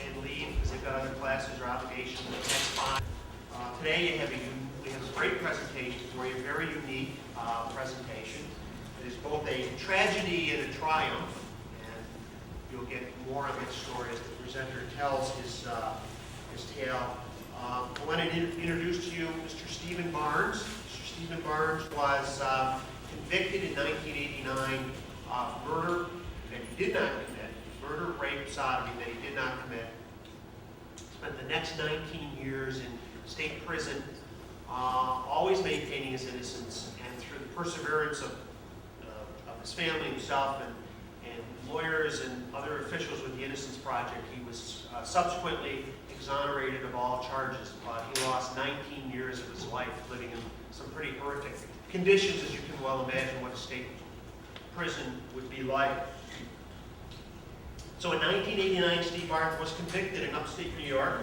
and leave because they've got other classes or obligations. That's fine. Today we have a great presentation for you, a very unique presentation. It is both a tragedy and a triumph, and you'll get more on that story as the presenter tells his tale. I want to introduce to you Mr. Stephen Barnes. Mr. Stephen Barnes was convicted in 1989 of murder that he did not commit, murder, rape, sodomy that he did not commit. Spent the next 19 years in state prison, always maintaining his innocence, and through the perseverance of his family, himself, and lawyers and other officials with the Innocence Project, he was subsequently exonerated of all charges. He lost 19 years of his life living in some pretty horrific conditions, as you can well imagine what a state prison would be like. So in 1989, Steve Barnes was convicted in upstate New York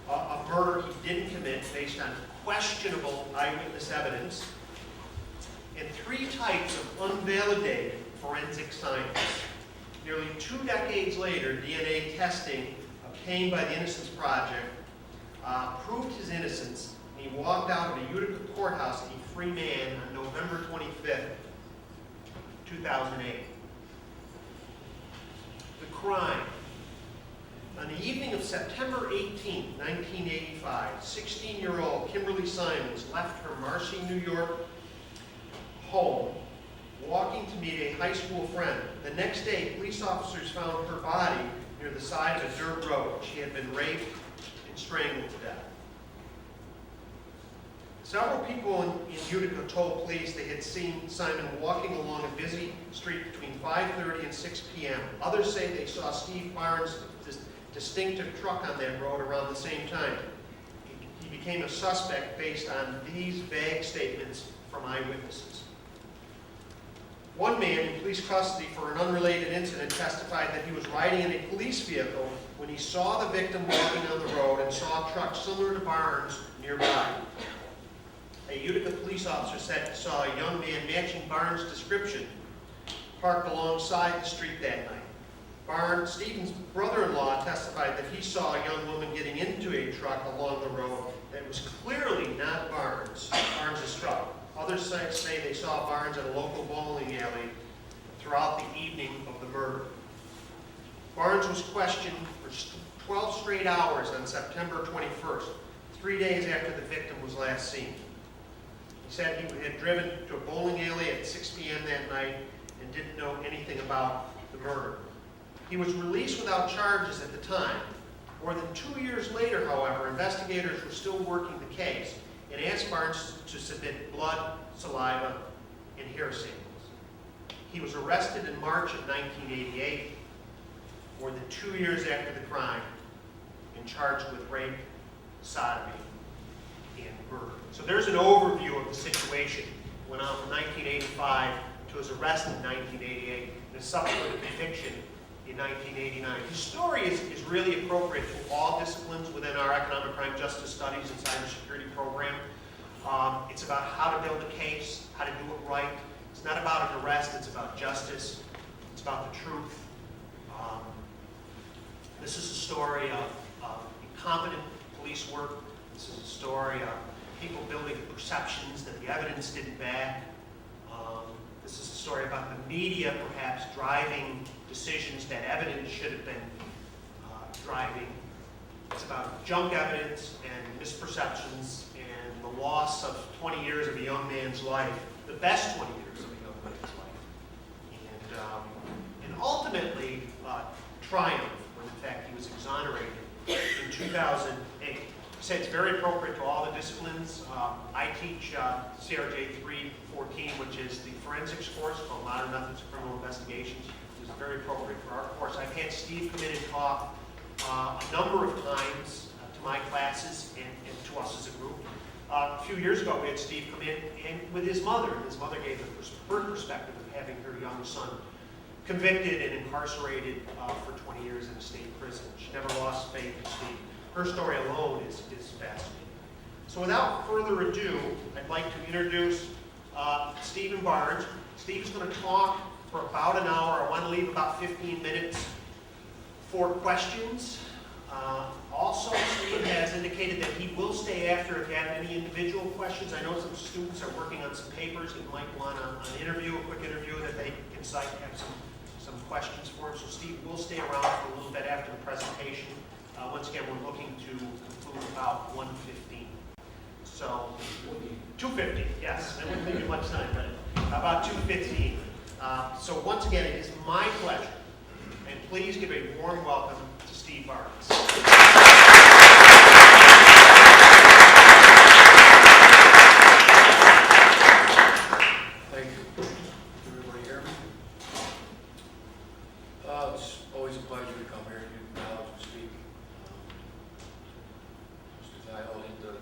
of murder he didn't commit based on questionable eyewitness evidence and 3 types of unvalidated forensic science. Nearly 2 decades later, DNA testing obtained by the Innocence Project proved his innocence, and he walked out of a Utica courthouse a free man on November 25th, 2008. The crime. On the evening of September 18, 1985, 16-year-old Kimberly Simons left her Marcy, New York home, walking to meet a high school friend. The next day, police officers found her body near the side of a dirt road. She had been raped and strangled to death. Several people in Utica told police they had seen Simon walking along a busy street between 5:30 and 6 p.m. Others say they saw Steve Barnes' distinctive truck on that road around the same time. He became a suspect based on these vague statements from eyewitnesses. One man in police custody for an unrelated incident testified that he was riding in a police vehicle when he saw the victim walking on the road and saw a truck similar to Barnes nearby. A Utica police officer said he saw a young man matching Barnes' description parked alongside the street that night. Stephen's brother-in-law testified that he saw a young woman getting into a truck along the road that was clearly not Barnes' truck. Others say they saw Barnes at a local bowling alley throughout the evening of the murder. Barnes was questioned for 12 straight hours on September 21st, 3 days after the victim was last seen. He said he had driven to a bowling alley at 6 p.m. that night and didn't know anything about the murder. He was released without charges at the time. More than 2 years later, however, investigators were still working the case and asked Barnes to submit blood, saliva, and hair samples. He was arrested in March of 1988, more than 2 years after the crime, and charged with rape, sodomy, and murder. So there's an overview of the situation. Went on from 1985 to his arrest in 1988 and a subsequent conviction in 1989. His story is really appropriate to all disciplines within our economic crime justice studies and cybersecurity program. It's about how to build a case, how to do it right. It's not about an arrest, it's about justice. It's about the truth. This is a story of incompetent police work. This is a story of people building perceptions that the evidence didn't back. This is a story about the media perhaps driving decisions that evidence should have been driving. It's about junk evidence and misperceptions and the loss of 20 years of a young man's life, the best 20 years of a young man's life. And ultimately, triumph when in fact he was exonerated in 2008. I say it's very appropriate to all the disciplines. I teach CRJ 314, which is the forensics course called Modern Methods of Criminal Investigations. It's very appropriate for our course. I've had Steve come in and talk a number of times to my classes and to us as a group. A few years ago, we had Steve come in and with his mother, and his mother gave her perspective of having her young son convicted and incarcerated for 20 years in a state prison. She never lost faith in Steve. Her story alone is fascinating. So without further ado, I'd like to introduce Stephen Barnes. Steve's going to talk for about an hour. I want to leave about 15 minutes for questions. Also, Steve has indicated that he will stay after if you have any individual questions. I know some students are working on some papers and might want an interview, a quick interview that they can cite, have some questions for him. So Steve will stay around for a little bit after the presentation. Once again, we're looking to conclude about 1:15. So 2:50, yes. I wouldn't give you much time, but about 2:15. So once again, it is my pleasure, and please give a warm welcome to Steve Barnes. Thank you. Can everybody hear me? It's always a pleasure to come here to the college and speak. Just as I all hit the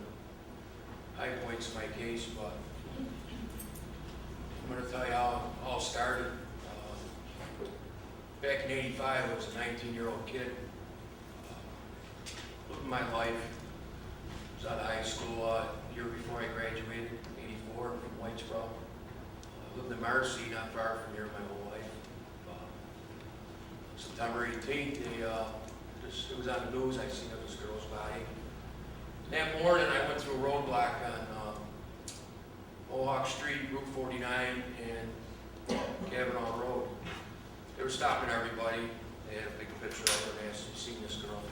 high points of my case, but I'm going to tell you how it all started. Back in '85, I was a 19-year-old kid. Living my life. I was out of high school a year before I graduated, '84, from Whitesboro. I lived in Marcy, not far from here, my whole life. September 18th, it was on the news, I seen this girl's body. That morning, I went through a roadblock on Mohawk Street, Route 49, and Kavanaugh Road. They were stopping everybody. They had a big picture of her and asked, "You seen this girl?"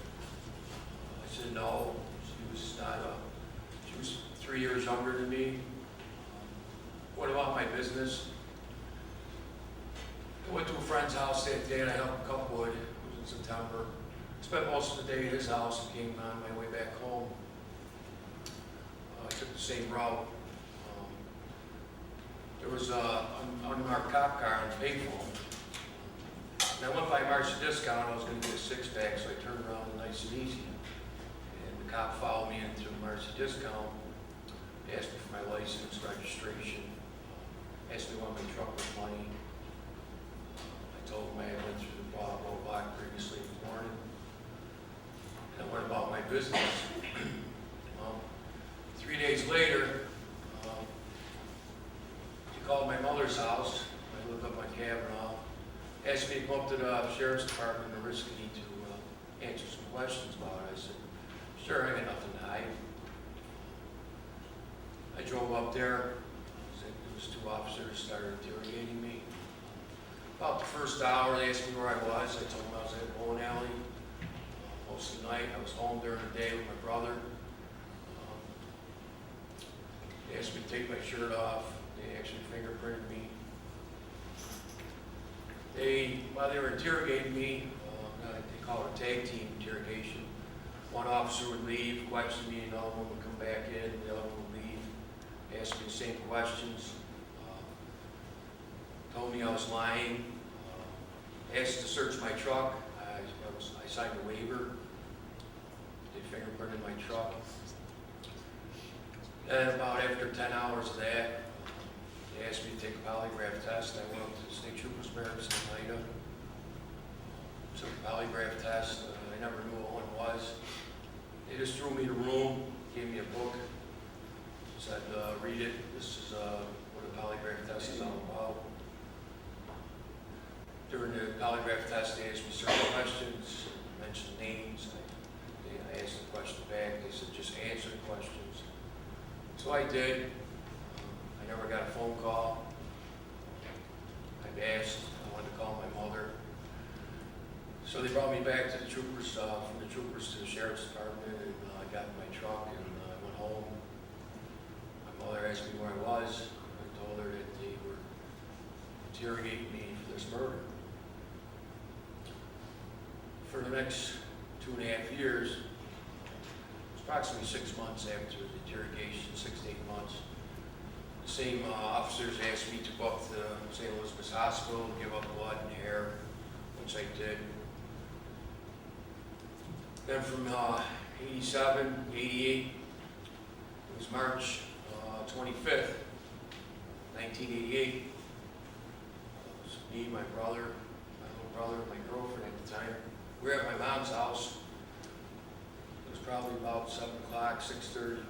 I said, "No, she was not. She was 3 years younger than me. What about my business?" I went to a friend's house that day and I helped him cut wood. It was in September. Spent most of the day at his house and came on my way back home. I took the same route. There was an unmarked cop car on the payphone. And I went by Marcy Discount. I was going to get a six-pack, so I turned around nice and easy. And the cop followed me into Marcy Discount, asked me for my license, registration, asked me what my truck was money. I told him I had been through the block previously in the morning. And I went about my business. 3 days later, he called my mother's house. I lived up on Kavanaugh. Asked me to come up to the sheriff's department in Utica to answer some questions about it. I said, "Sure, I got nothing to hide." I drove up there. There was two officers started interrogating me. About the first hour, they asked me where I was. I told them I was at a bowling alley. Most of the night, I was home during the day with my brother. They asked me to take my shirt off. They actually fingerprinted me. While they were interrogating me, they call it a tag team interrogation. One officer would leave, question me, another one would come back in, the other one would leave, ask me the same questions, told me I was lying, asked to search my truck. I signed a waiver. They fingerprinted my truck. And about after 10 hours of that, they asked me to take a polygraph test. I went up to the state trooper's barracks in Utica. Took a polygraph test. I never knew what one was. They just threw me in a room, gave me a book, said, "Read it. This is what a polygraph test is all about." During the polygraph test, they asked me certain questions, mentioned names. I asked the question back. They said, "Just answer the questions." So I did. I never got a phone call. I asked. I wanted to call my mother. So they brought me back to the troopers, from the troopers to the sheriff's department, and I got in my truck and I went home. My mother asked me where I was. I told her that they were interrogating me for this murder. For the next 2.5 years, it was approximately 6 months after the interrogation, 6 to 8 months, the same officers asked me to go up to St. Elizabeth's Hospital, give up blood and hair, which I did. Then from 87, 88, it was March 25th, 1988. It was me, my brother, my little brother, and my girlfriend at the time. We were at my mom's house. It was probably about 7 o'clock, 6:30.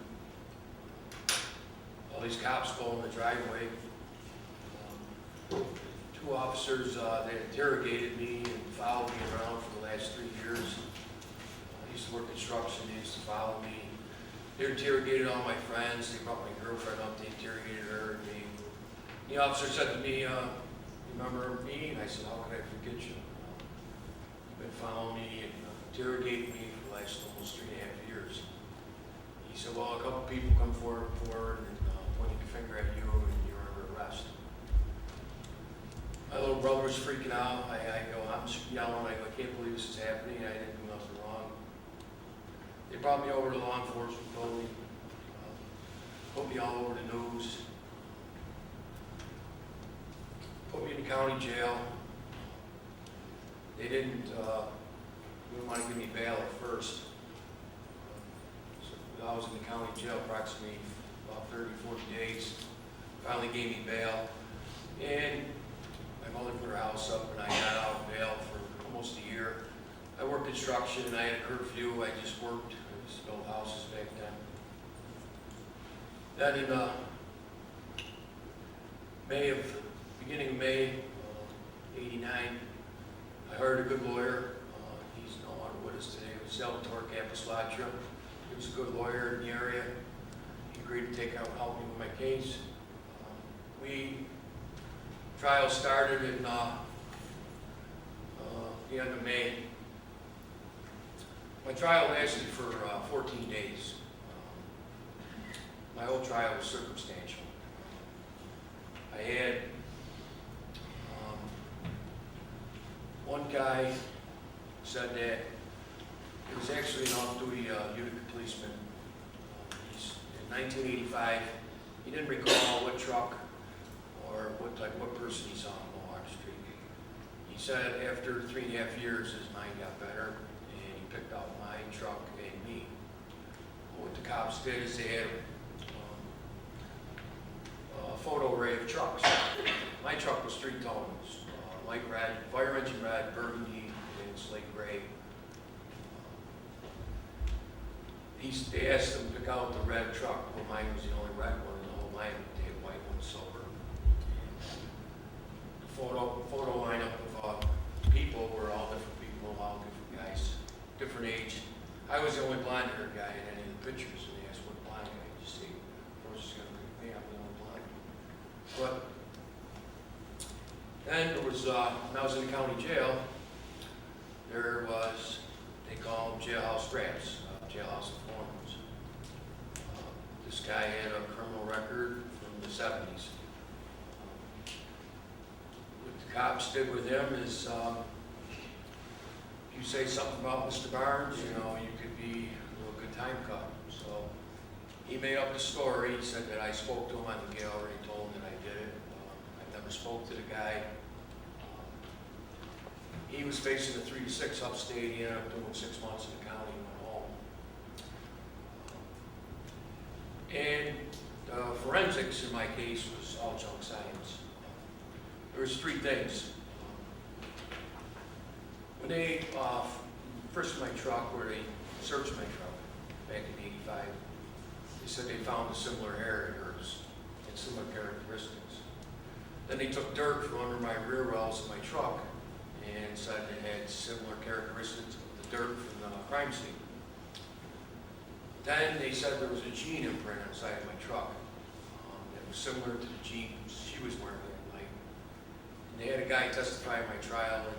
All these cops go in the driveway. Two officers, they interrogated me and followed me around for the last 3 years. I used to work construction, they used to follow me. They interrogated all my friends, they brought my girlfriend up, they interrogated her, and the officer said to me, you remember me? And I said, how could I forget you? You've been following me and interrogating me for the last almost 3.5 years. He said, well, a couple people come forward and pointing a finger at you and you're under arrest. My little brother was freaking out. I go, I'm yelling, I go, I can't believe this is happening. I didn't do nothing wrong. They brought me over to law enforcement, told me, put me all over the news, put me in the county jail. They didn't want to give me bail at first. So I was in the county jail approximately about 30, 40 days. Finally gave me bail. And my mother put her house up and I got out of bail for almost a year. I worked construction and I had a curfew. I just worked. I used to build houses back then. Then in beginning of May, '89, I hired a good lawyer. He's no longer with us today. It was Salvatore Capislatra. He was a good lawyer in the area. He agreed to help me with my case. Trial started in the end of May. My trial lasted for 14 days. My whole trial was circumstantial. I had one guy said that he was actually an off-duty Utica policeman. He's in 1985. He didn't recall what truck or what person he saw on Mohawk Street. He said after 3.5 years, his mind got better, and he picked out my truck and me. What the cops did is they had a photo array of trucks. My truck was 3 tones, light red, fire engine red, burgundy, and slate gray. They asked him to pick out the red truck. Well, mine was the only red one in the whole line. They had white one, silver. The photo lineup of people were all different people, all different guys, different age. I was the only blonde-haired guy in any of the pictures, and they asked what blonde guy did you see? Of course, it's going to be me. I'm the only blonde. But then there was, when I was in the county jail, there was, they call them jailhouse rats, jailhouse informants. This guy had a criminal record from the 70s. What the cops did with him is, if you say something about Mr. Barnes, you know, you could be a little good time cut. So he made up the story. He said that I spoke to him on the gallery, told him that I did it. I never spoke to the guy. He was facing a 3 to 6 upstate. He ended up doing 6 months in the county and went home. And forensics in my case was all junk science. There was 3 things. When they frisked my truck, where they searched my truck back in '85, they said they found a similar hair in hers and similar characteristics. Then they took dirt from under my rear wells of my truck and said it had similar characteristics of the dirt from the crime scene. Then they said there was a jean imprint inside of my truck that was similar to the jeans she was wearing that night. And they had a guy testify in my trial, and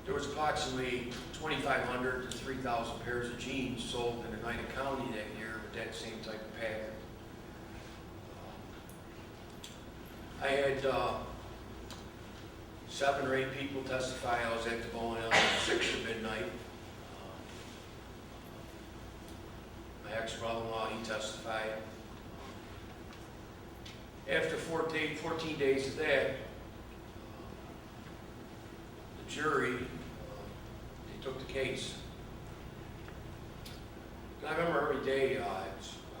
there was approximately 2,500 to 3,000 pairs of jeans sold in Utica County that year with that same type of pattern. I had 7 or 8 people testify. I was at the bowling alley at 6 at midnight. My ex-brother-in-law, he testified. After 14 days of that, the jury, they took the case. And I remember every day I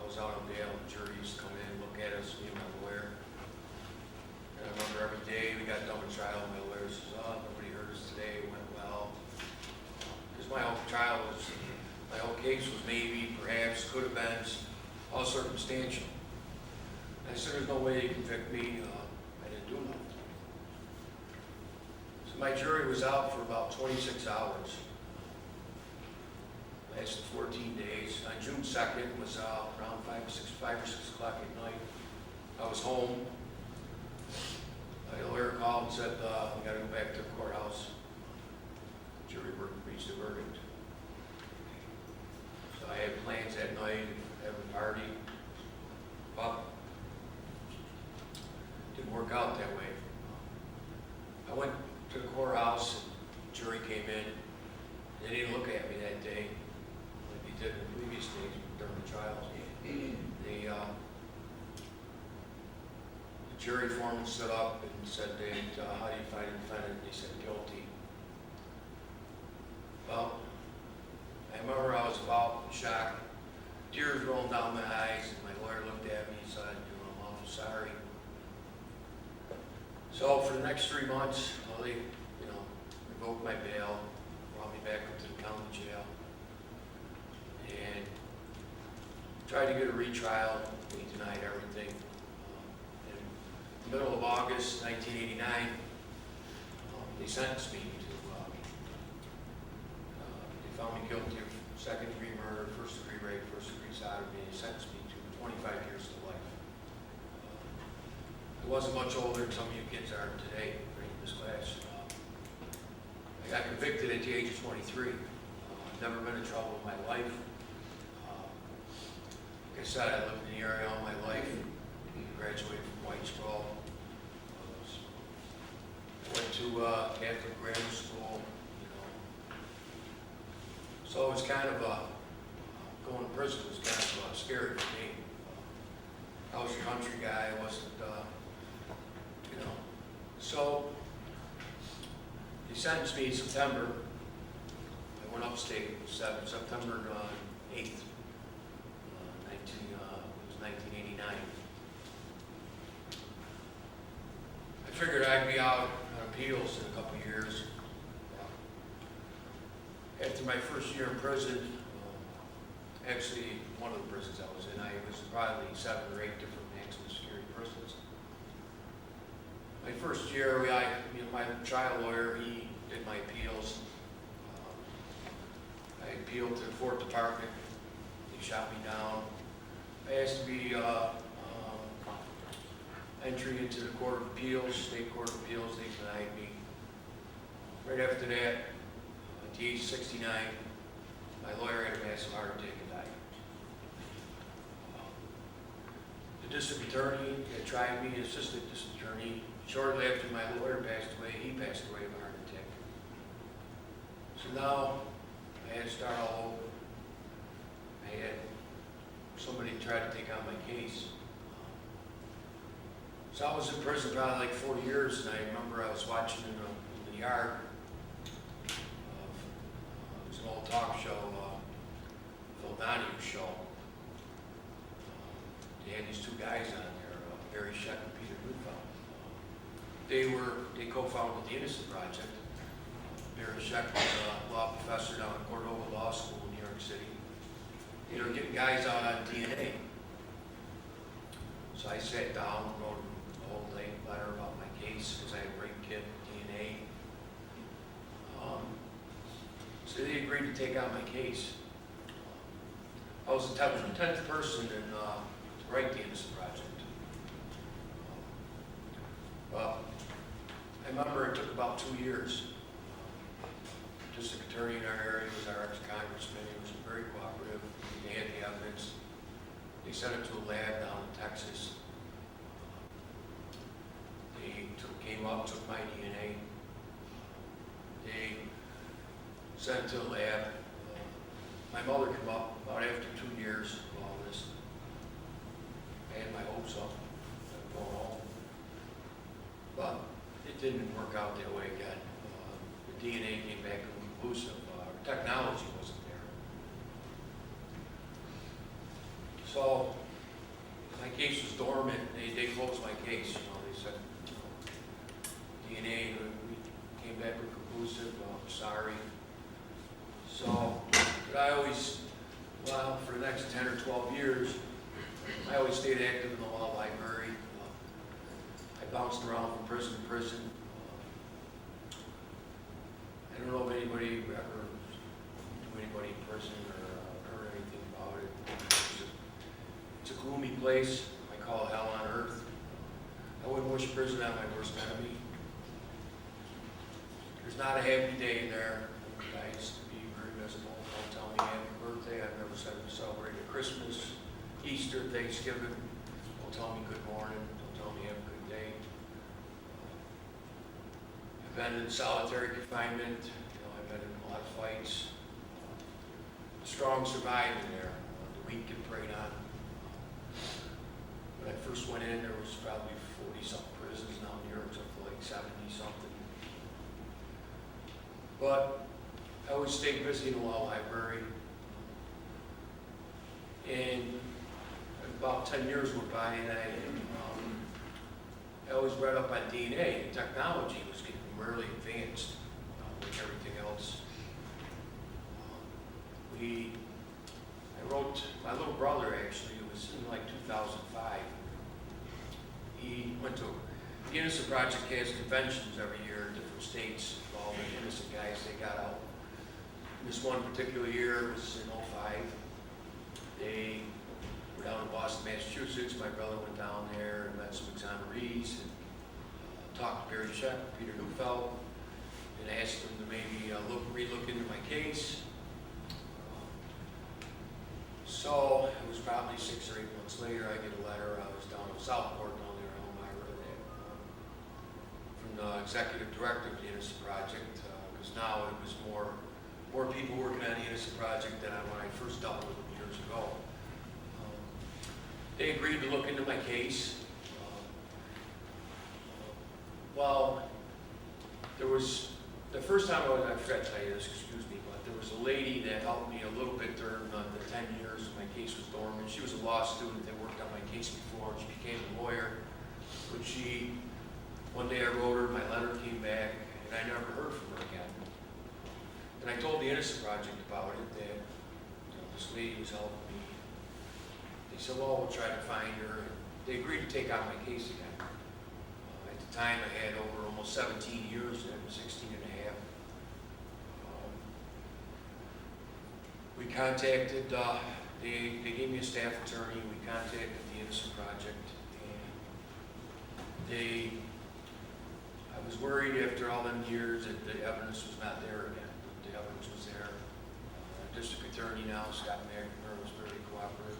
was out on bail, the jury used to come in, look at us, me and my lawyer. And I remember every day we got done with trial, and my lawyer says, oh, nobody heard us today, it went well. Because my whole trial was, my whole case was maybe, perhaps, could have been, all circumstantial. And I said, there's no way they convict me, I didn't do nothing. So my jury was out for about 26 hours. Last lasted 14 days. On June 2nd was around 5 or 6 o'clock at night. I was home. The lawyer called and said, we got to go back to the courthouse. Jury reached a verdict. So I had plans that night, have a party, but didn't work out that way. I went to the courthouse, and the jury came in. They didn't look at me that day like they did in the previous days during the trials. The jury foreman stood up and said, how do you find the defendant? They said, guilty. Well, I remember I was about shocked, tears rolling down my eyes, and my lawyer looked at me and said, I'm awful sorry. So for the next 3 months, they, revoked my bail, brought me back up to the county jail, and tried to get a retrial. They denied everything. In the middle of August 1989, they sentenced me to, they found me guilty of second-degree murder, first-degree rape, first-degree sodomy, and they sentenced me to 25 years to life. I wasn't much older than some of you kids are today, right in this class. I got convicted at the age of 23. I've never been in trouble in my life. Like I said, I lived in the area all my life. Graduated from White Scroll. I went to Catholic grammar school. So it was kind of going to prison was kind of scary for me. I was a country guy. I wasn't, So he sentenced me in September. I went upstate September 8th, 1989. I figured I'd be out on appeals in a couple of years. After my first year in prison, actually one of the prisons I was in, I was probably 7 or 8 different maximum security prisons. My first year, my trial lawyer, he did my appeals. I appealed to the 4th Department. They shot me down. I asked to be entry into the Court of Appeals, State Court of Appeals. They denied me. Right after that, at the age of 69, my lawyer had a massive heart attack and died. The district attorney had tried me, the assistant district attorney. Shortly after my lawyer passed away, he passed away of a heart attack. So now I had to start all over. I had somebody try to take on my case. So I was in prison probably like 4 years, and I remember I was watching in the yard. It was an old talk show, Phil Donahue show. They had these 2 guys on there, Barry Sheck and Peter Newfound. They co-founded the Innocent Project. Barry Sheck was a law professor down at Cordova Law School in New York City. They were getting guys out on DNA. So I sat down and wrote a whole length letter about my case because I had rape kit DNA. So they agreed to take on my case. I was the 10th person to write the Innocent Project. Well, I remember it took about 2 years. District attorney in our area was our ex-congressman. He was very cooperative. They had the evidence. They sent it to a lab down in Texas. They came up, took my DNA. They sent it to the lab. My mother came up about after 2 years of all this. I had my hopes up of going home. But it didn't work out that way again. The DNA came back inconclusive. Technology wasn't there. So my case was dormant. They closed my case. They said DNA we came back inconclusive. Sorry. So, but I always, for the next 10 or 12 years, I always stayed active in the law library. I bounced around from prison to prison. I don't know if anybody ever knew anybody in prison or place I call hell on earth. I wouldn't wish prison on my worst enemy. There's not a happy day in there. I used to be very miserable. Don't tell me happy birthday. I've never celebrated Christmas, Easter, Thanksgiving. Don't tell me good morning. Don't tell me have a good day. I've been in solitary confinement. I've been in a lot of fights. The strong survive in there. The weak get preyed on. When I first went in, there was probably 40-something prisons. Now New York's up to like 70-something. But I always stayed busy in the law library. And about 10 years went by, and I always read up on DNA. The technology was getting really advanced, like everything else. I wrote, my little brother actually, it was in like 2005. He went to, the Innocent Project has conventions every year in different states involving innocent guys. They got out. This one particular year was in '05. They were down in Boston, Massachusetts. My brother went down there and met some exonerees and talked to Barry Sheck, Peter Neufeld, and asked them to maybe re-look into my case. So it was probably 6 or 8 months later, I get a letter. I was down in Southport, down there in Elmira, from the executive director of the Innocent Project, because now it was more people working on the Innocent Project than when I first dealt with them years ago. They agreed to look into my case. Well, there was, the first time I forgot to tell you this, excuse me, but there was a lady that helped me a little bit during the 10 years my case was dormant. She was a law student that worked on my case before. She became a lawyer. But one day I wrote her, my letter came back, and I never heard from her again. And I told the Innocent Project about it, that this lady was helping me. They said, well, we'll try to find her. And they agreed to take on my case again. At the time, I had over almost 17 years, and 16 and a half. We contacted, they gave me a staff attorney. We contacted the Innocent Project, and I was worried after all them years that the evidence was not there again. The evidence was there. District Attorney now, Scott McNamara, was very cooperative.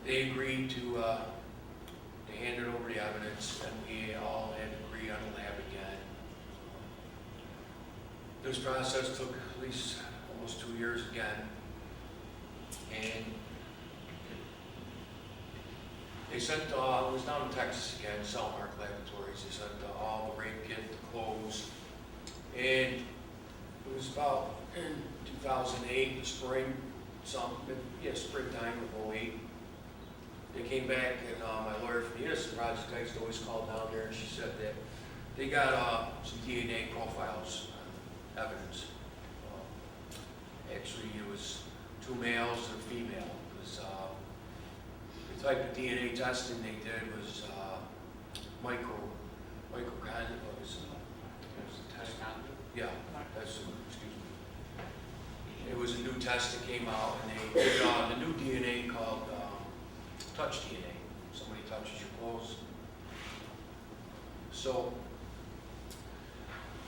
They agreed to hand it over the evidence, and we all had agreed on a lab again. This process took at least almost 2 years again, and they sent, it was down in Texas again, Cellmark Laboratories. They sent all the rape kit, the clothes, and it was about in 2008, the spring, springtime of '08. They came back, and my lawyer from the Innocent Project, I used to always call down there, and she said that they got some DNA profiles evidence. Actually, it was 2 males and a female. It was, the type of DNA testing they did was yeah, excuse me. It was a new test that came out, and they did the new DNA called touch DNA. Somebody touches your clothes. So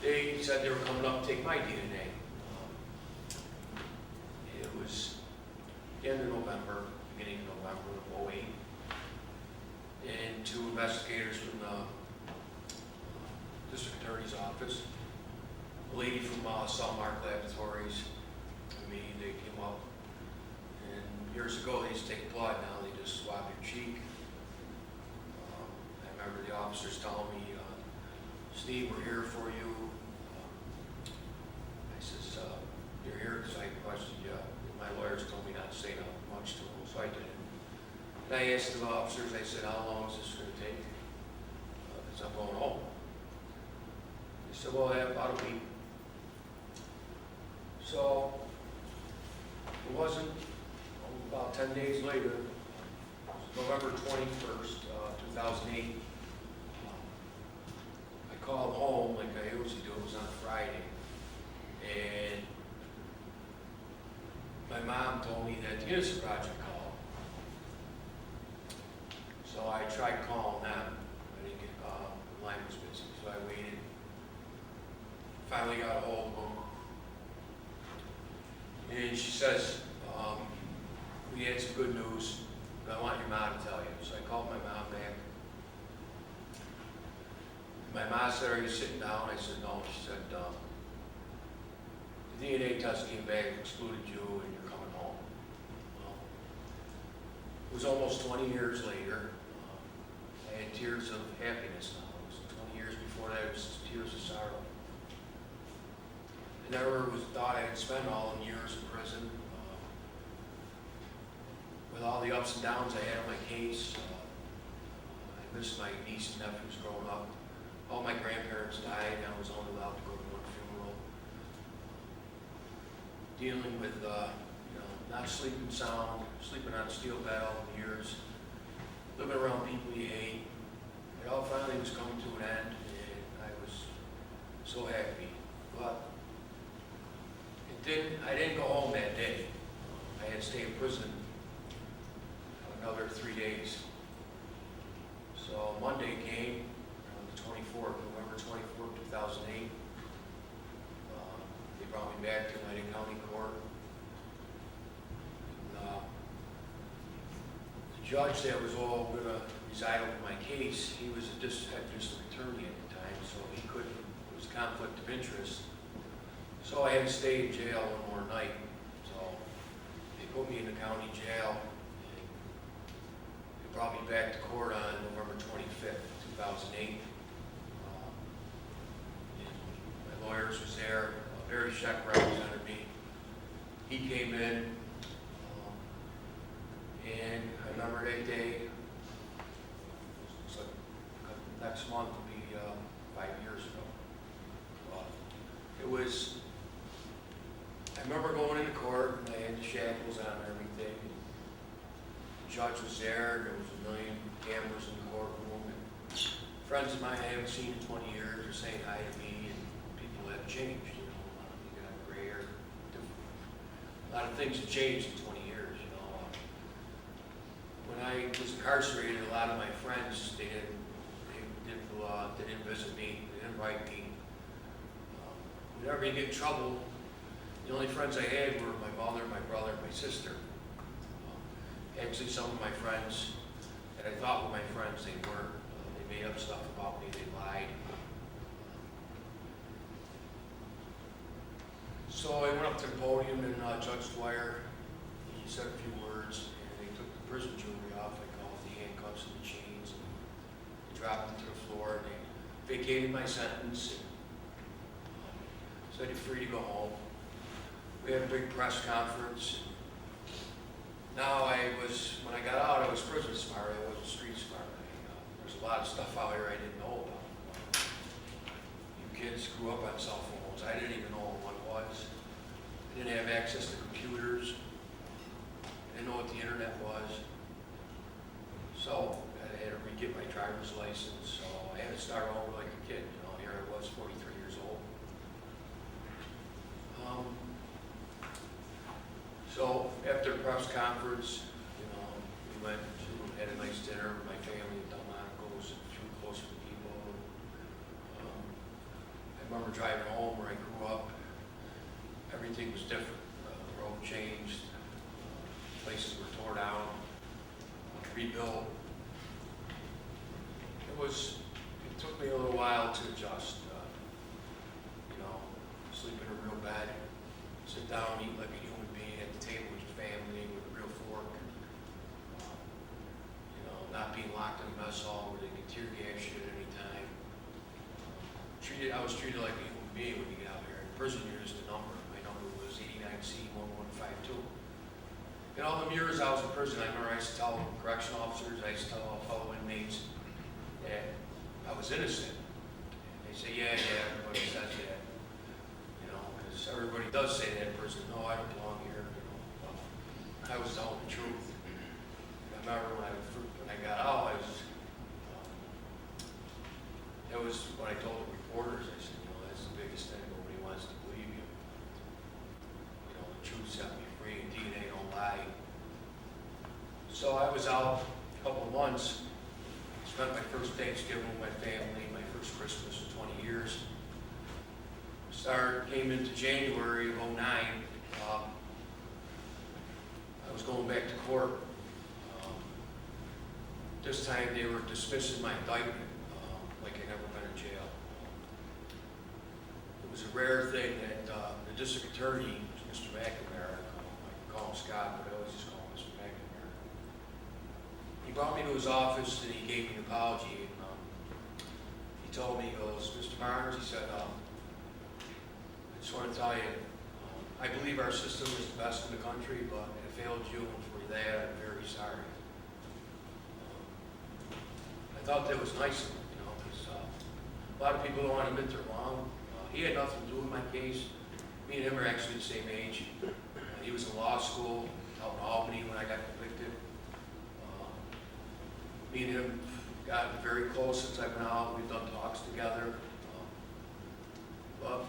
they said they were coming up to take my DNA. It was the end of November, beginning of November of '08. And 2 investigators from the District Attorney's Office, a lady from Cellmark Laboratories, they came up. And years ago, they used to take blood. Now they just swab your cheek. I remember the officers telling me, Steve, we're here for you. I says, you're here because I questioned you. My lawyers told me not to say much to them, so I did. And I asked the officers, I said, how long is this going to take? Because I'm going home. They said, well, about a week. So it wasn't about 10 days later, November 21st, 2008, I called home like I usually do. It was on a Friday. And my mom told me that the Innocent Project called. So I tried calling them. I didn't get, the line was busy, so I waited. Finally got a hold of them. And she says, we had some good news, but I want your mom to tell you. So I called my mom back. My mom said, are you sitting down? I said, no. She said, the DNA test came back, excluded you, and you're coming home. Well, it was almost 20 years later. I had tears of happiness now. It was 20 years before that, it was tears of sorrow. I never thought I'd spend all them years in prison. With all the ups and downs I had on my case, I missed my niece and nephews growing up. All my grandparents died, and I was only allowed to go to one funeral. Dealing with, not sleeping sound, sleeping on a steel bed all the years, living around people you hate. It all finally was coming to an end, and I was so happy. But I didn't go home that day. I had to stay in prison another 3 days. So Monday came, the 24th, November 24th, 2008. They brought me back to Utica County Court. And, the judge that was all going to preside over my case, he was a district attorney at the time, so he couldn't, it was a conflict of interest. So I had to stay in jail one more night. So they put me in the county jail. They brought me back to court on November 25th, 2008. My lawyers was there. Barry Scheck represented me. He came in, and I remember that day. It's like next month will be 5 years ago. It was. I remember going into court, and I had the shackles on and everything. The judge was there. There was a million cameras in the courtroom. And friends of mine I haven't seen in 20 years are saying hi to me, and people have changed. You got gray hair. A lot of things have changed in 20 years. When I was incarcerated, a lot of my friends they didn't visit me. They didn't write me. Whenever you get in trouble, the only friends I had were my mother, my brother, and my sister. Actually, some of my friends that I thought were my friends, they weren't. They made up stuff about me. They lied. So I went up to the podium, and Judge Dwyer, he said a few words, and they took the prison jewelry off. I called the handcuffs and the chains, and they dropped it to the floor, and they vacated my sentence, and said you're free to go home. We had a big press conference. Now when I got out, I was prison smart. I wasn't street smart. There's a lot of stuff out here I didn't know about. You kids grew up on cell phones. I didn't even know what one was. I didn't have access to computers. I didn't know what the internet was. So I had to re-get my driver's license. So I had to start over like a kid. Here I was, 43 years old. So after the press conference, we went to had a nice dinner with my family in Delmonico's, a few close people. I remember driving home where I grew up. Everything was different. The road changed. Places were torn down, rebuilt. It took me a little while to adjust. Sleep in a real bed, sit down, eat like a human being at the table with your family with a real fork. Not being locked in a mess hall where they can tear gas you at any time. I was treated like a human being when you get out here. In prison, you're just a number. My number was 89C1152. In all the years I was in prison, I remember I used to tell correctional officers, I used to tell fellow inmates that I was innocent. And they say, yeah, everybody says that. Everybody does say that in prison. No, I don't belong here. I was telling the truth. I remember when I got out, that was what I told the reporters. I said, that's the biggest thing. Nobody wants to believe you. The truth set me free, and DNA don't lie. So I was out a couple of months, spent my first Thanksgiving with my family, my first Christmas in 20 years. Came into January of '09. I was going back to court. This time they were dismissing my indictment, like I never been in jail. It was a rare thing that the district attorney, Mr. McNamara, I call him Scott, but I always just call him Mr. McNamara. He brought me to his office and he gave me an apology. And, he told me, he goes, Mr. Barnes, he said, I just want to tell you, I believe our system is the best in the country, but it failed you, and for that, I'm very sorry. I thought that was nice of him, you know, because a lot of people don't want to admit they're wrong. He had nothing to do with my case. Me and him are actually the same age. He was in law school out in Albany when I got convicted. Me and him got very close since I've been out. We've done talks together.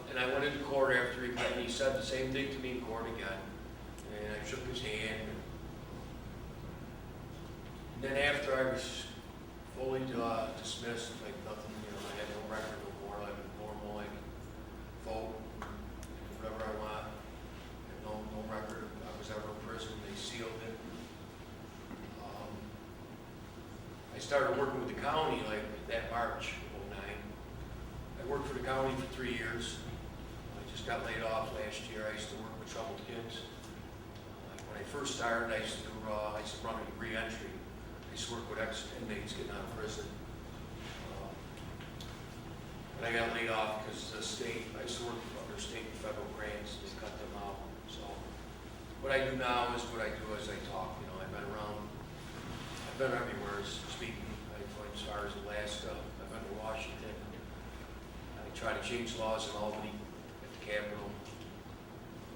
And I went into court after he said the same thing to me in court again. And I shook his hand. And then after I was fully dismissed, like nothing, you know, I had no record no more. I was normal, I could vote, whatever I want. I had no record. I was ever in prison. They sealed it. I started working with the county like that March of '09. I worked for the county for 3 years. I just got laid off last year. I used to work with troubled kids. When I first started, I used to run a re-entry. I used to work with ex-inmates getting out of prison. But I got laid off because the state, I used to work under state and federal grants, they cut them out. So what I do now is what I do is I talk. You know, I've been around, I've been everywhere speaking. I went as far as Alaska, I've been to Washington. I try to change laws in Albany at the Capitol.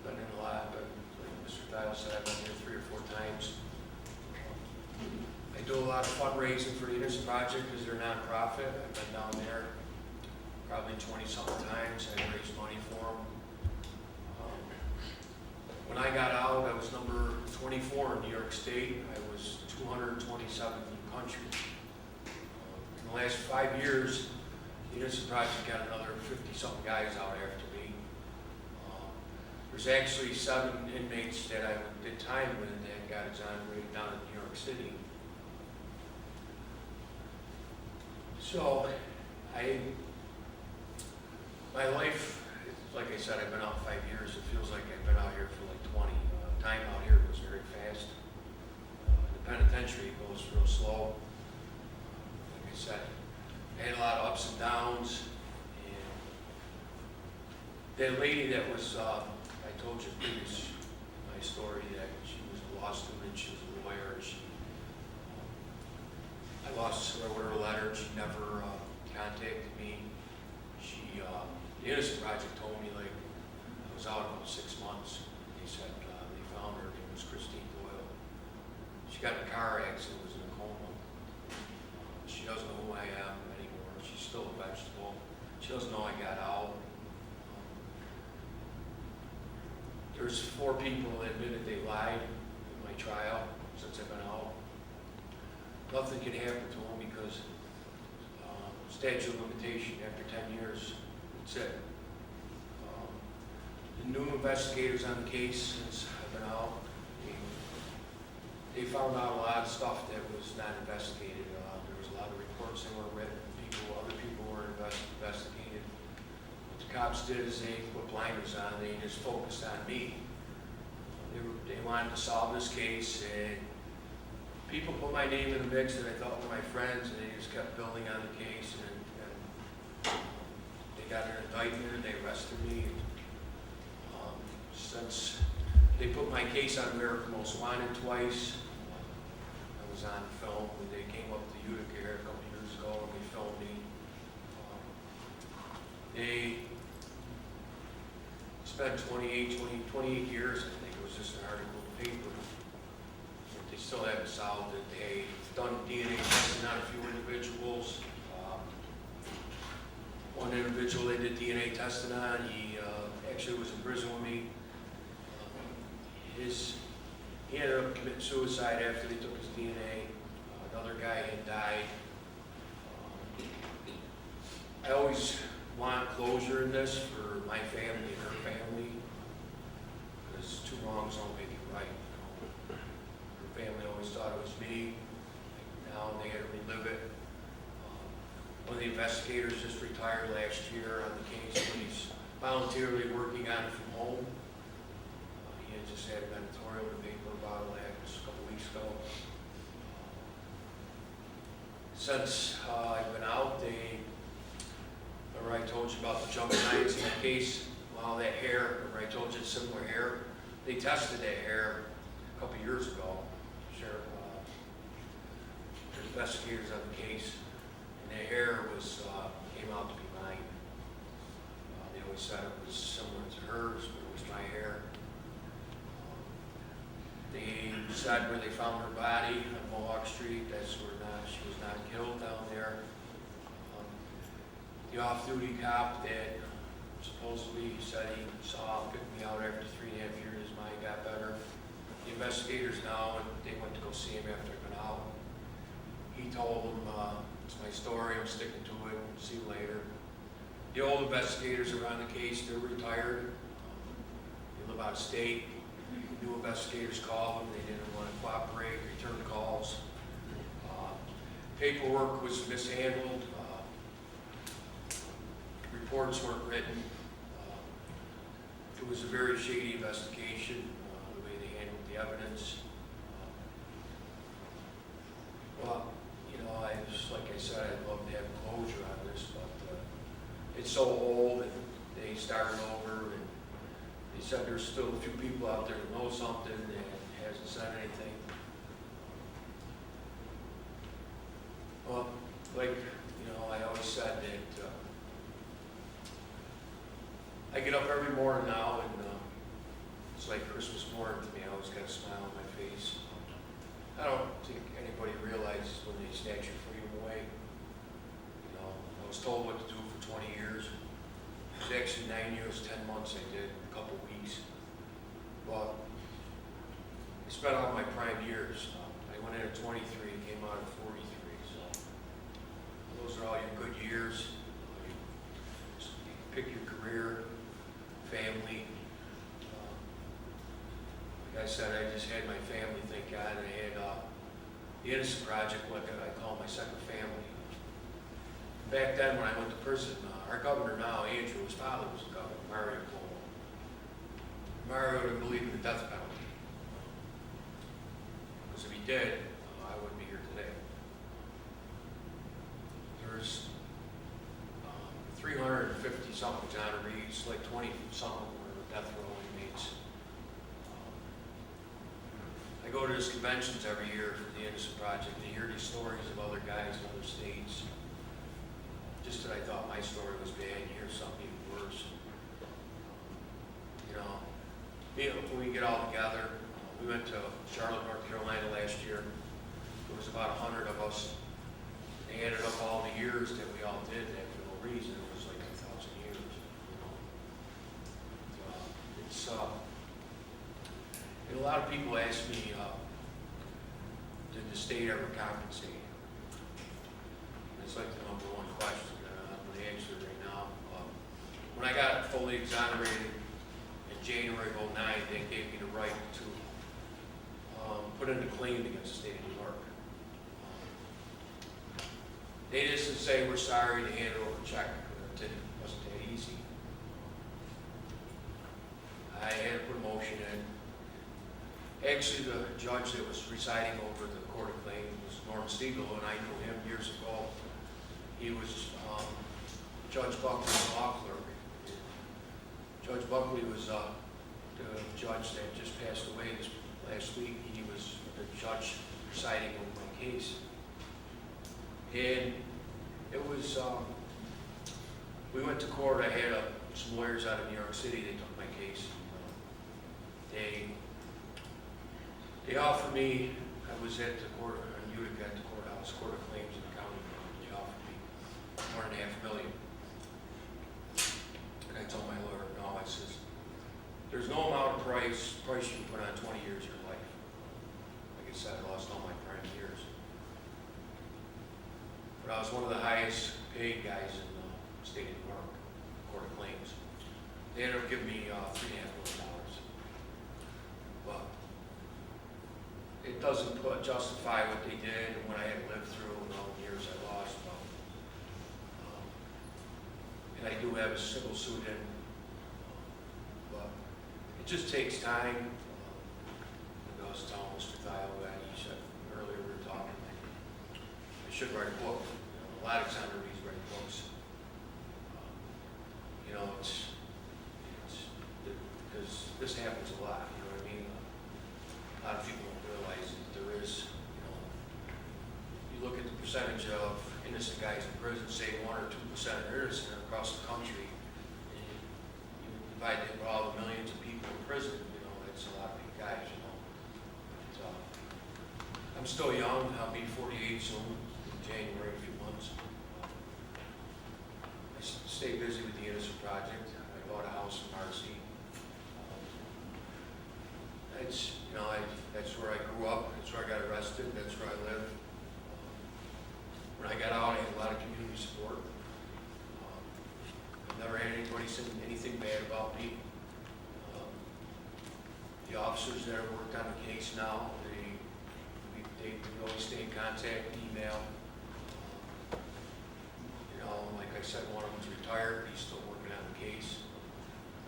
Been in a lot, but like Mr. Dial said, I've been here 3 or 4 times. I do a lot of fundraising for the Innocent Project because they're a nonprofit. I've been down there probably 20-something times. I've raised money for them. When I got out, I was number 24 in New York State. I was 227th in the country. In the last 5 years, the Innocent Project got another 50-something guys out after me. There's actually 7 inmates that I did time with that got exonerated down in New York City. So, my life, like I said, I've been out 5 years. It feels like I've been out here for like 20. Time out here goes very fast. The penitentiary goes real slow. Like I said, I had a lot of ups and downs. And that lady that was, I told you previous my story that she was a law student, she was a lawyer. I lost her, I wrote her a letter, she never contacted me. The Innocent Project told me, like, I was out about 6 months. They said they found her name was Christine Doyle. She got in a car accident, was in a coma. She doesn't know who I am anymore. She's still a vegetable. She doesn't know I got out. There's 4 people that admitted they lied in my trial since I've been out. Nothing can happen to them because statute of limitation after 10 years, that's it. The new investigators on the case since I've been out, they found out a lot of stuff that was not investigated. There was a lot of reports that were written, other people were investigated. What the cops did is they put blinders on, they just focused on me. They wanted to solve this case, and people put my name in the mix that I thought were my friends, and they just kept building on the case, and they got an indictment, and they arrested me. Since they put my case on America's Most Wanted twice, I was on film when they came up to Utica here a couple years ago, and they filmed me. They spent 28 years, I think it was just an article in the paper. They still haven't solved it. They've done DNA testing on a few individuals. One individual they did DNA testing on, he actually was in prison with me. He ended up committing committed suicide after they took his DNA. Another guy had died. I always want closure in this for my family and her family, because two wrongs don't make it right. Her family always thought it was me. Now they had to relive it. One of the investigators just retired last year on the case, but he's voluntarily working on it from home. He had just had an editorial in the paper about it a couple weeks ago. Since I've been out, remember I told you about the junk science in the case? Well, that hair, remember I told you it's similar hair? They tested that hair a couple years ago. Sheriff, the investigators on the case, and the hair came out to be mine. They always said it was similar to hers, but it was my hair. They said where they found her body on Mohawk Street, that's where she was not killed down there. The off-duty cop that supposedly said he saw picked me out after 3.5 years, mine got better. The investigators now, they went to go see him after I've been out. He told them, it's my story, I'm sticking to it, see you later. The old investigators are on the case, they're retired. They live out of state. New investigators called them, they didn't want to cooperate, return calls. Paperwork was mishandled. Reports weren't written. It was a very shady investigation, the way they handled the evidence. Well, like I said, I'd love to have closure on this, but it's so old, and they started over, and they said there's still a few people out there that know something and hasn't said anything. Well, like, I always said that I get up every morning now, and it's like Christmas morning to me. I always got a smile on my face. I don't think anybody realizes when they snatch your freedom away. I was told what to do for 20 years. It was actually 9 years, 10 months I did, a couple weeks. But I spent all my prime years. I went in at 23, came out at 43. So those are all your good years. You pick your career, family. Like I said, I just had my family, thank God, and I had the Innocent Project, what I call my second family. Back then, when I went to prison, our governor now, Andrew, his father was the governor, Mario Cuomo. Mario didn't believe in the death penalty. Because if he did, I wouldn't be here today. There's 350-something honorees, like 20-something were death row inmates. I go to these conventions every year for the Innocent Project, and you hear these stories of other guys in other states. Just that I thought my story was bad, you hear something even worse. When we get all together, we went to Charlotte, North Carolina last year. There was about 100 of us. They added up all the years that we all did that for no reason. It was like 1,000 years. And a lot of people ask me, did the state ever compensate? It's like the number one question. I'm going to answer it right now. When I got fully exonerated in January of 2009, they gave me the right to put in a claim against the state of New York. They just didn't say we're sorry to hand over a check. It wasn't that easy. I had to put a motion in. Actually, the judge that was presiding over the court of claims was Norm Siegel, and I knew him years ago. He was Judge Buckley's law clerk. Judge Buckley was the judge that just passed away this last week. He was the judge presiding over my case. And it was, we went to court. I had some lawyers out of New York City. They took my case. They offered me, I was at the court in Utica at the courthouse, court of claims in the county. They offered me $1.5 million. And I told my lawyer, no, I says, there's no amount of price you can put on 20 years of your life. like I said, I lost all my prime years. But I was one of the highest paid guys in the state of New York, Court of Claims. They ended up giving me $3.5 million. But it doesn't justify what they did and what I had lived through and all the years I lost. And I do have a civil suit in, but it just takes time. I was telling Mr. Thiel that he said earlier we were talking, I should write a book. A lot of exonerees write books. It's because this happens a lot, you know what I mean? A lot of people don't realize that there is, you look at the percentage of innocent guys in prison, say 1 or 2% are innocent across the country, and you divide that with all the millions of people in prison, that's a lot of big guys, But, I'm still young, I'll be 48 soon, in January, a few months. I stay busy with the Innocent Project. I bought a house in Marcy. That's where I grew up, that's where I got arrested, that's where I live. When I got out, I had a lot of community support. I've never had anybody say anything bad about me. The officers that have worked on the case now, they always stay in contact, email. Like I said, one of them's retired, he's still working on the case.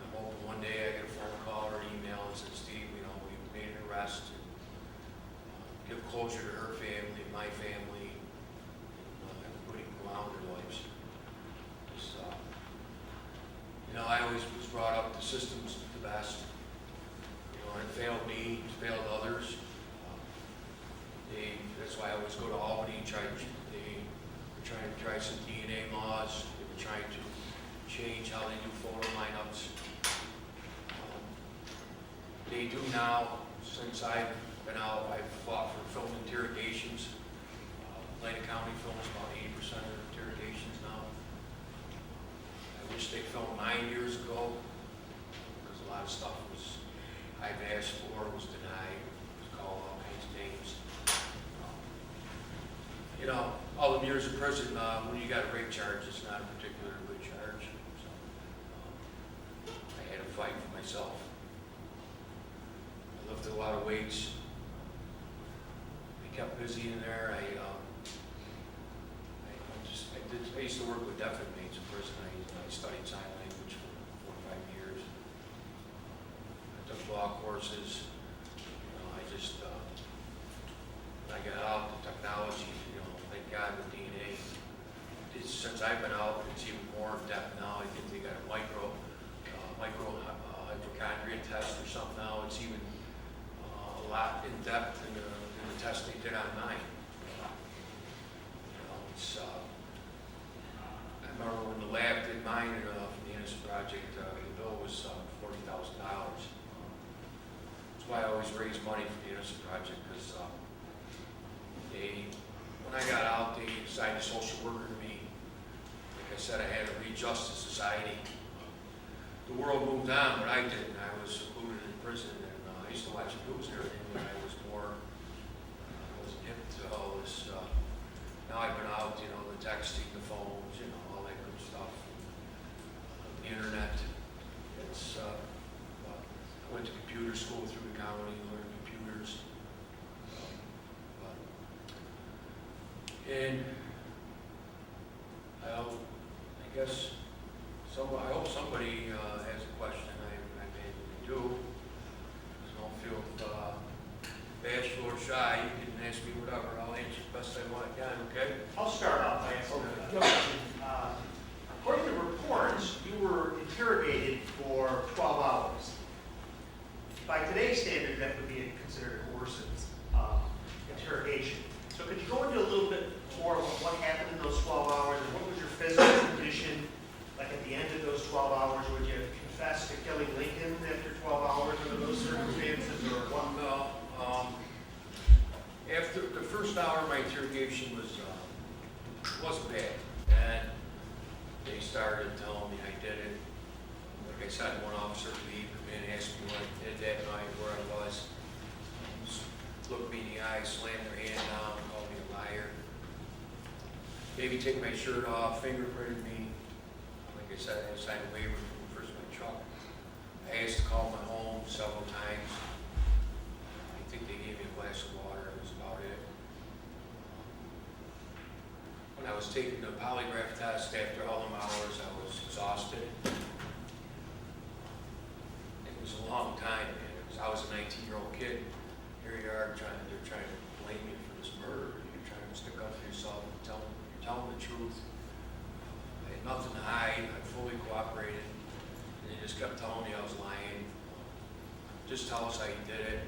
I'm hoping one day I get a phone call or email that says, Steve, we made an arrest. And, give closure to her family, my family, and everybody can go on with their lives. I always was brought up, the system's the best. It failed me, it failed others. That's why I always go to Albany, we're trying to try some DNA laws. We're trying to change how they do photo lineups. They do now, since I've been out, I've fought for film interrogations. Atlantic County films about 80% of their interrogations now. I wish they filmed 9 years ago, because a lot of stuff I've asked for was denied, was called all kinds of names. All the years in prison, when you got a rape charge, it's not a particularly good charge. So, I had to fight for myself. I lifted a lot of weights. I kept busy in there. I used to work with deaf inmates in prison. I studied sign language for 4 or 5 years. I took law courses. When I got out, the technology, thank God with DNA. Since I've been out, it's even more in depth now. I think they got a hypochondria test or something now. It's even a lot in depth in the test they did on mine. I remember when the lab did mine from the Innocent Project, the bill was $40,000. That's why I always raise money for the Innocent Project, because when I got out, they assigned a social worker to me. Like I said, I had to read Justice Society. The world moved on, but I didn't. I was secluded in prison, and I used to watch the news and everything, but I wasn't hip to all this. Now I've been out, the texting, the phones, all that good stuff. The internet. I went to computer school through the county, learned computers. And I guess I hope somebody has a question. I may do. Just don't feel bashful or shy. You can ask me whatever. I'll answer the best I can, okay? I'll start off by answering. According to reports, you were interrogated for 12 hours. By today's standard, that would be considered a coercive interrogation. So could you go into a little bit more of what happened in those 12 hours, and what was your physical condition like at the end of those 12 hours? Would you confess to killing Lincoln after 12 hours under those circumstances, or what? After the first hour of my interrogation wasn't bad, and they started telling me I did it. Like I said, one officer leave, come in, asked me what I did that night, where I was, looked me in the the eye, slammed their hand down, called me a liar. Made me take my shirt off, fingerprinted me. Like I said, I signed a waiver from the first of my truck. I asked to call my home several times. I think they gave me a glass of water, that was about it. When I was taking the polygraph test, after all them hours, I was exhausted. It was a long time, man. I was a 19-year-old kid. Here you are, they're trying to blame you for this murder. You're trying to stick up for yourself and you're telling the truth. I had nothing to hide. I fully cooperated. And they just kept telling me I was lying. Just tell us how you did it.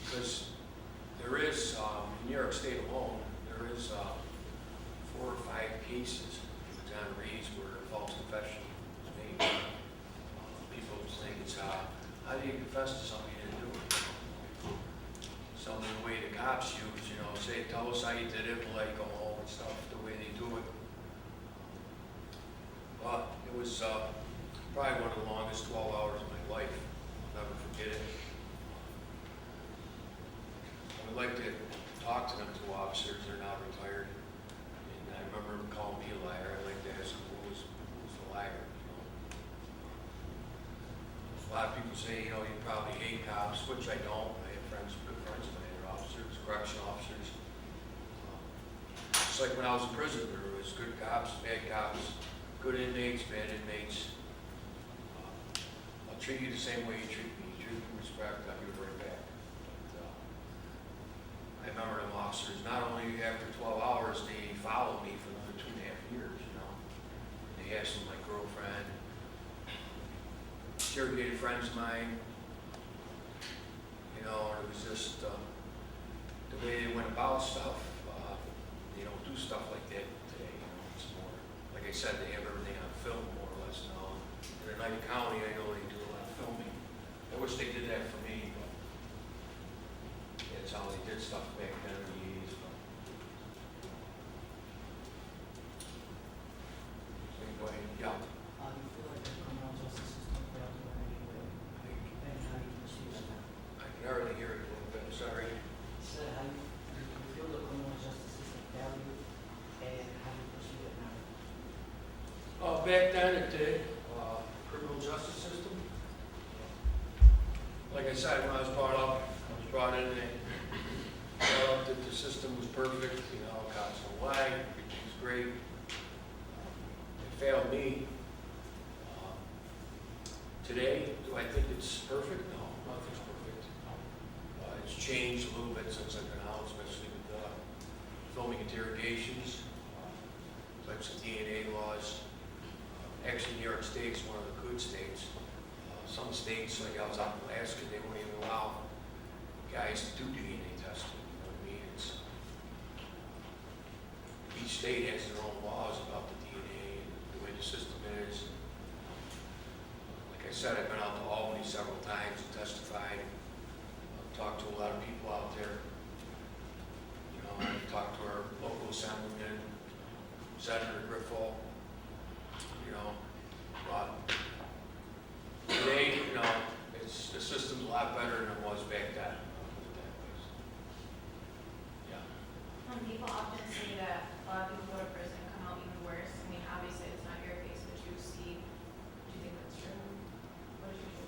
Because there is, in New York State alone, there is 4 or 5 cases in John Reed's where false confession was made. People think it's, how do you confess to something you didn't do? Some of the way the cops use, say, tell us how you did it, we'll let you go home and stuff, the way they do it. But it was probably one of the longest 12 hours of my life. I'll never forget it. I would like to talk to them 2 officers, they're now retired. And I remember them calling me a liar. I'd like to ask them who was the liar. A lot of people say, you probably hate cops, which I don't. I have good friends of mine, they're officers, correction officers. Just like when I was in prison, there was good cops, bad cops, good inmates, bad inmates. I'll treat you the same way you treat me. You treat me with respect, I'll give it right back. But, I remember them officers, not only after 12 hours, they followed me for another 2.5 years, They asked me my girlfriend, interrogated friends of mine, it was just the way they went about stuff. They don't do stuff like that today, it's more, like I said, they have everything on film more or less now. In Utica County, I know they do a lot of filming. I wish they did that for me, but that's how they did stuff back then in the 80s. Anyway, yeah. How do you feel like the criminal justice system failed you in any way? And how do you perceive it now? I can hardly hear it a little bit, sorry. So how do you feel the criminal justice system failed you, and how do you perceive it now? Back then it did, criminal justice system. Like I said, when I was brought up, I was brought in and brought up that the system was perfect, cops don't lie, everything's great. It failed me. Today, do I think it's perfect? No, nothing's perfect. It's changed a little bit since I've been out, especially with filming interrogations, types of DNA laws. Actually, New York State's one of the good states. Some states, like I was out in Alaska, they won't even allow guys to do DNA testing. Each state has their own laws about the DNA and the way the system is. Like I said, I've been out to Albany several times and testified. I've talked to a lot of people out there. I've talked to our local assemblyman, Senator Griffel. But today, the system's a lot better than it was back then. Yeah. People often say that a lot of people go to prison and come out even worse. I mean, obviously it's not your case, but you see, do you think that's true? What did you do?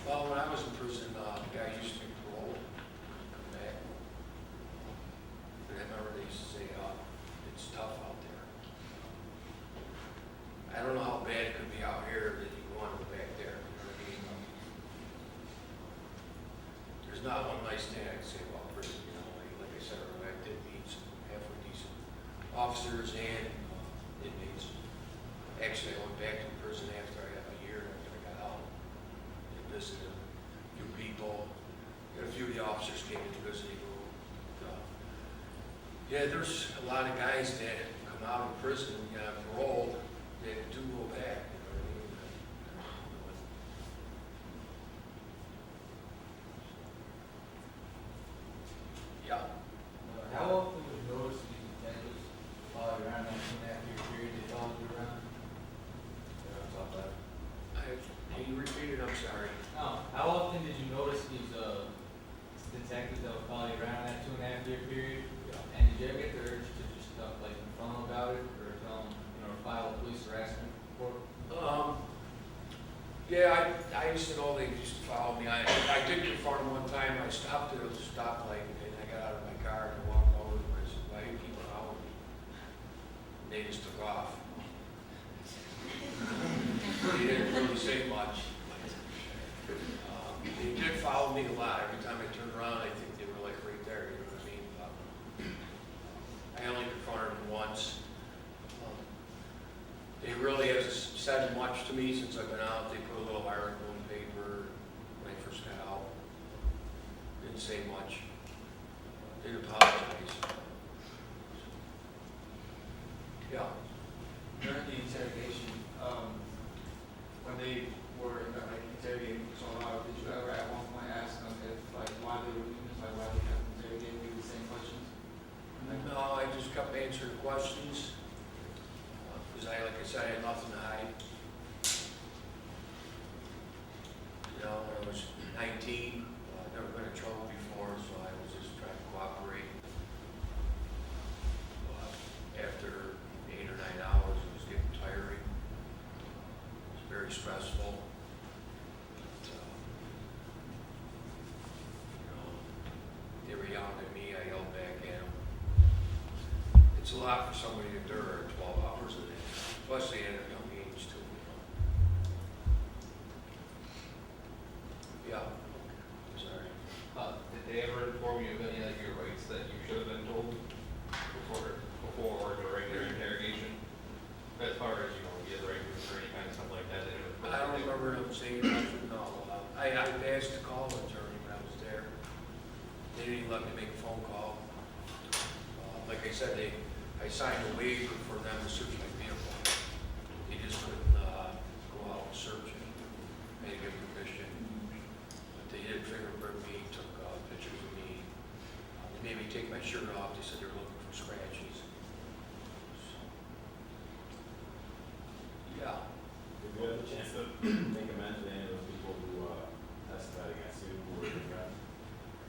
Well, when I was in prison, guys used to be paroled, come back. But I remember they used to say, it's tough out there. I don't know how bad it could be out here that you want to go back there. You know what I mean? There's not one nice thing I can say about prison. Like I said earlier, I did meet some halfway decent officers and inmates. Actually, I went back to prison after a year after I got out. And visited a few people. A few of the officers came into visiting room. Yeah, there's a lot of guys that come out of prison, paroled, that do go back. Yeah. How often would you notice these detectives follow you around that 2.5 year period they followed you around? Talk about it. Can you repeat it? I'm sorry. How often did you notice these, detectives that would follow you around that 2.5 year period? And did you ever get the urge to just, like, confront them about it, or tell them, file a police harassment report? Yeah, I used to know they used to follow me. I did confront them one time. I stopped at a stoplight and I got out of my car and walked over to them. I said, why do you keep following me? And they just took off. They didn't really say much. They did follow me a lot. Every time I turned around, I think they were like right there, you know what I mean? I only confronted them once. They really hasn't said much to me since I've been out. They put a little article in the paper when I first got out. Didn't say much. Didn't apologize. Yeah. During the interrogation, when they were interrogating you so loud, did you ever at one point ask them if why they were doing this, why they kept interrogating you the same questions? No, I just kept answering questions. Because like I said, I had nothing to hide. When I was 19, I'd never been in trouble before, so I was just trying to cooperate. After 8 or 9 hours, it was getting tiring. It was very stressful. They were yelling at me, I yelled back at them. It's a lot for somebody to endure 12 hours a day, especially at a young age too. Yeah. Sorry. Did they ever inform you of any of your rights that you should have been told before the regular interrogation? As far as, you have the right to attorney, kind of stuff like that? I don't remember them saying nothing, no. I asked to call an attorney when I was there. They didn't even let me make a phone call. Like I said, I signed a waiver for them to search my vehicle. They just couldn't go out and search it. They didn't give permission. But they did fingerprint me, took pictures of me. They made me take my shirt off. They said they were looking for scratches. So, yeah. Did you have a chance to make amends to any of those people who testified against you, who were your friends?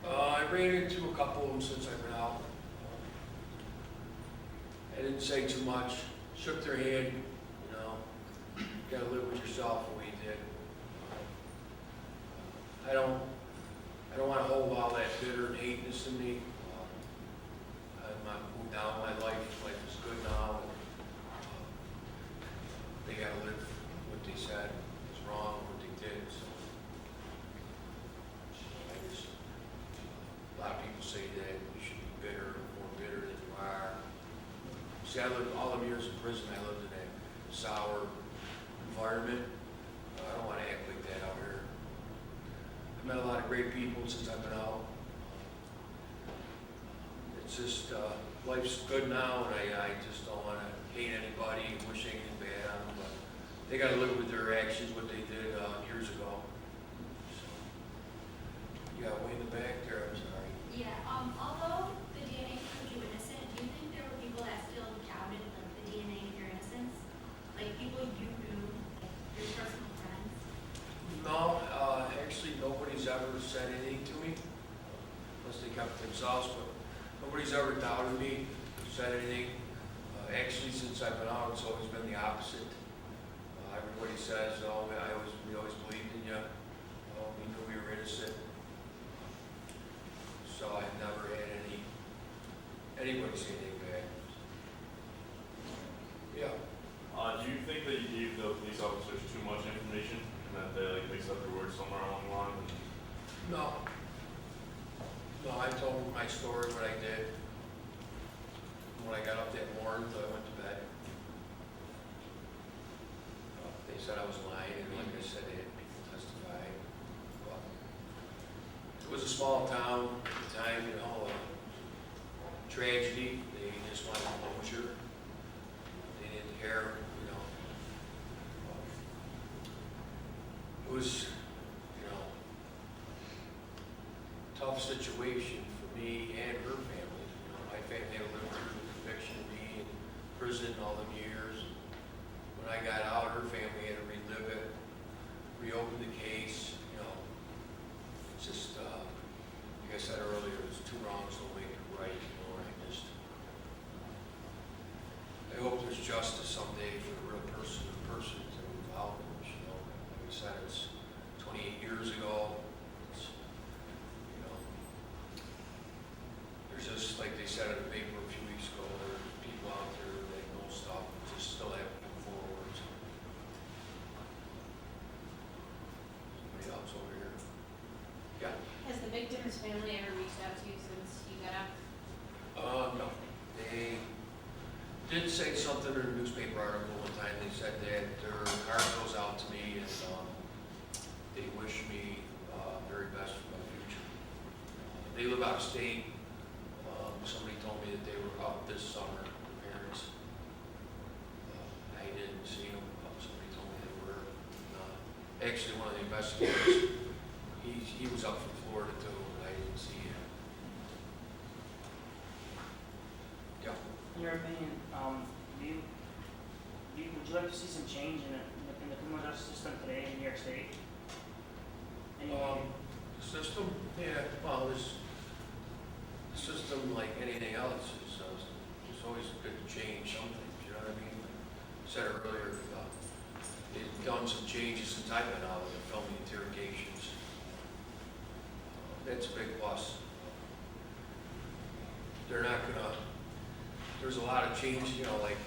I ran into a couple of them since I've been out. I didn't say too much, shook their hand, you gotta live with yourself the way you did. I don't wanna hold all that bitter and hateness in me. I'm moved down in my life is good now. They gotta live what they said was wrong, what they did, so. A lot of people say that you should be bitter, more bitter than you are. See, I lived all them years in prison, I lived in that sour environment. I don't want to act like that out here. I've met a lot of great people since I've been out. It's just, life's good now, and I just don't want to hate anybody and wish anything bad on them, but they got to live with their actions, what they did years ago. So, yeah, way in the back there, I'm sorry. Yeah, although the DNA proved you innocent, do you think there were people that still doubted the DNA of your innocence? Like people you knew, like your personal friends? No, actually, nobody's ever said anything to me, unless they kept to themselves, but nobody's ever doubted me, said anything. Actually, since I've been out, it's always been the opposite. Everybody says, oh, we always believed in you. Oh, we knew we were innocent. So I've never had anybody say anything bad. Yeah. Do you think that you gave the police officers too much information and that they mixed up their words somewhere along the line? No. No, I told them my story, what I did. When I got up that morning, I went to bed. They said I was lying, and like I said, they had people testify. But it was a small town at the time, tragedy. They just wanted closure. They didn't care, It was, tough situation for me and her family. My family had lived through the conviction of me in prison all them years. When I got out, her family had to relive it, reopen the case, you know. It's just, like I said earlier, it's two wrongs don't make it right, you know, and I hope there's justice someday for the real person, the persons that were involved in this, you know. Like I said, it's 28 years ago. It's, you know, there's just, like they said in the paper a few weeks ago, there are people out there that know stuff, and just still have to move forward. Somebody else over here? Yeah? Has the victim's family ever reached out to you since you got out? No. They did say something in a newspaper article one time. They said that their heart goes out to me and they wish me very best for my future. They live out of state. Somebody told me that they were up this summer, their parents. I didn't see them. Somebody told me they were. Actually, one of the investigators, he was up from Florida too, but I didn't see him. Yeah. In your opinion, would you like to see some change in the criminal justice system today in New York State? Any, The system, yeah, well, this system, like anything else, is it's always good to change some things, you know what I mean? I said earlier, they've done some changes since I've been out, they're filming interrogations. That's a big plus. They're not gonna, there's a lot of change, you know, like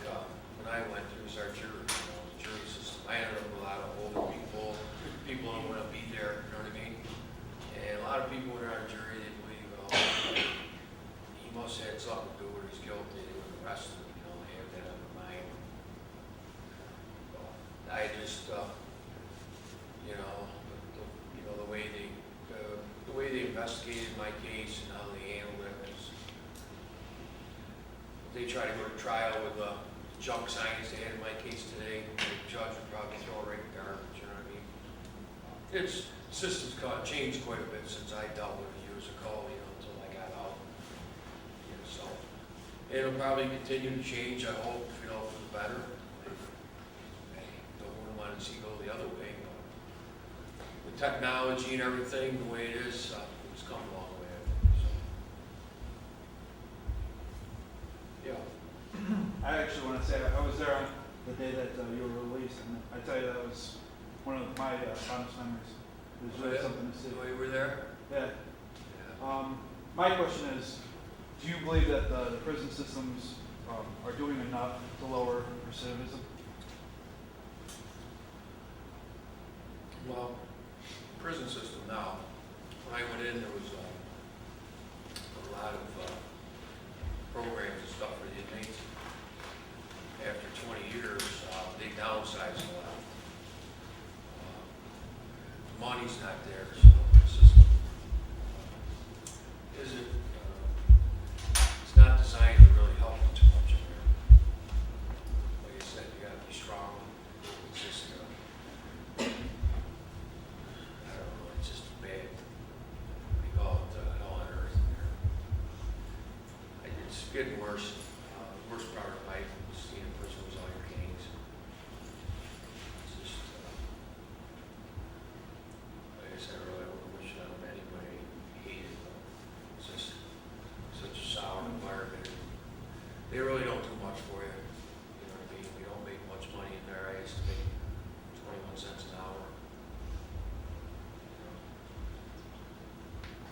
when I went through our jury, you know, the jury system, I ended up with a lot of older people, people don't want to be there, you know what I mean? And a lot of people in our jury, they believe, he must have had something to do with his guilt, they were arrested, you know, they have that on their mind. I just, you know, the way they investigated my case and how they handled it was, they try to go to trial with junk science they had in my case today, the judge would probably throw it right in the garbage, you know what I mean? It's, system's changed quite a bit since I dealt with it years ago, you know, until I got out. You know, so, it'll probably continue to change, I hope, you know, for the better. I don't want to see it go the other way, but with technology and everything, the way it is, it's come a long way, I think, so. Yeah. I actually want to say, I was there on the day that you were released, and I tell you, that was one of my fondest memories. It was really something to see. Oh, you were there? Yeah. Yeah. My question is, do you believe that the prison systems are doing enough to lower recidivism? Well, prison system now, when I went in, there was a lot of programs and stuff for the inmates. After 20 years, they downsized a lot. The money's not there, so the system isn't, it's not designed to really help you too much in there. Like I said, you gotta be strong. It's just, I don't know, it's just bad. What do you call it, hell on earth in there. It's getting worse. The worst part of life was seeing a person was all your gangs. It's just, like I said earlier, I wouldn't wish it on anybody. Hate it, but it's just such a sour environment. They really don't do much for you. You know what I mean? We don't make much money in there. I used to make 21 cents an hour.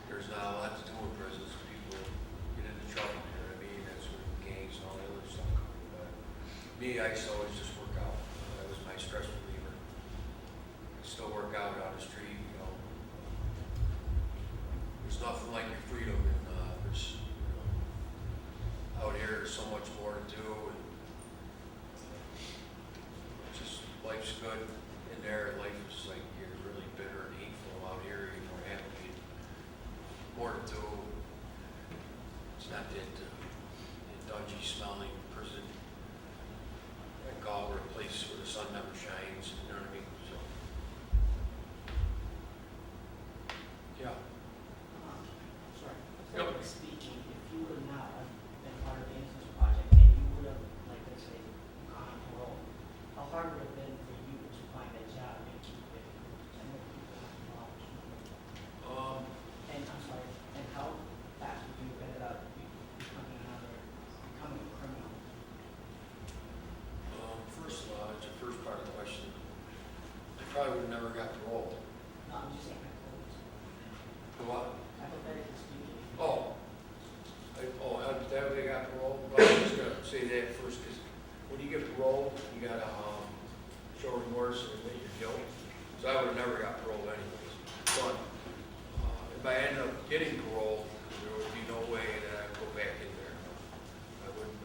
There's not a lot to do in prisons. People get into trouble, you know what I mean? That's where gangs and all the other stuff come from. But me, I used to always just work out. That was my stress reliever. I still work out on the street, you know. There's nothing like your freedom, and there's, you know, out here there's so much more to do, and just life's good in there. Life is like you're really bitter and hateful out here. You're more happy. More to do. It's not that dungy smelling prison. I call it a place where the sun never shines, you know what I mean? So, yeah. sorry, Yep. hypothetically speaking, if you would not have been part of the Innocence Project and you would have, like, let's say, gone on parole, how hard would it have been for you to find a job and keep it and parole, you gotta, show remorse and admit your guilt. So I would've never got paroled anyways. But, if I ended up getting parole, there would be no way that I'd go back in there. I wouldn't,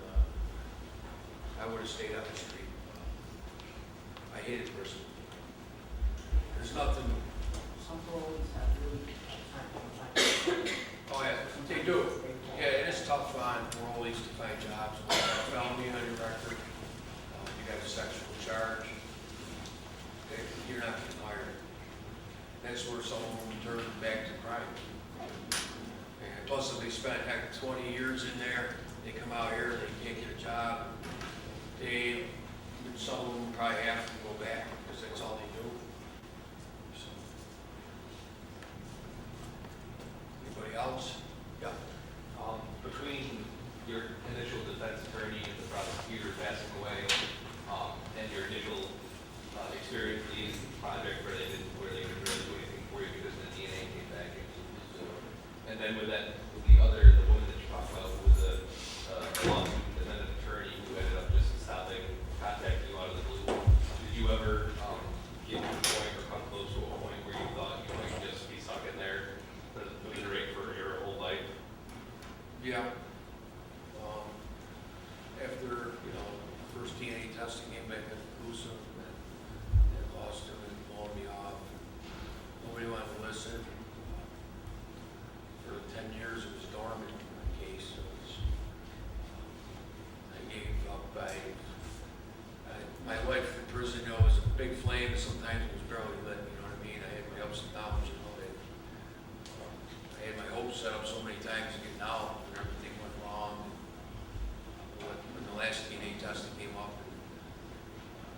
I would've stayed on the street. I hated prison. There's nothing, Some roads have really hard time. oh yeah, they do. Yeah, it is tough on parolees to find jobs. When you have a felony on your record, you got a sexual charge, you're not getting hired. That's where some of them turn back to crime. And plus, if they spent heck 20 years in there, they come out here, they can't get a job. Some of them probably have to go back because that's all they do. So. Anybody else? Yeah. Between your initial defense attorney and the prosecutor passing away, and your initial experience leading the project where they didn't really do anything for you because the DNA came back, and then with the woman that you talked about was a lawsuit and then an attorney who ended up just stopping contacting you out of the blue. Did you ever get to a point or come close to a point where you thought you might just be stuck in there for your whole life? Yeah. After, first DNA testing came back conclusive, and lost him and blowing me off. Nobody wanted to listen. For 10 years, it was dormant in my case. I gave up. My life in prison, was a big flame. Sometimes it was barely lit. You know what I mean? I had my ups and downs. I had my hopes set up so many times to get out, and everything went wrong. When the last DNA testing came up,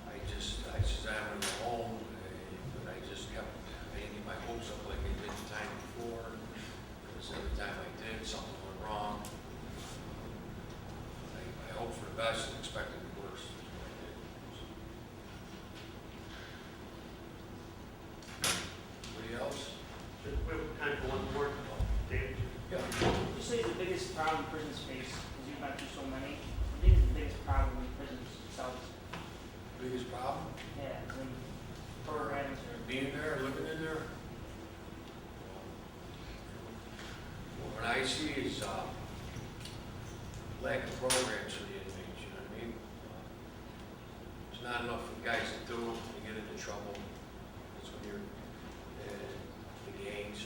I said I'm going to go home, but I just kept, I didn't get my hopes up like I did the time before, because every time I did, something went wrong. I hoped for the best and expected the worst. Anybody else? We have time for one more. David? Yeah. You say the biggest problem prisons face, because you've been through so many, what do you think is the biggest problem in prisons themselves? Biggest problem? Yeah, as in programs or. Being there, living in there. What I see is lack of programs for the inmates, you know what I mean? There's not enough guys to do it, you get into trouble. That's when you're in the gangs.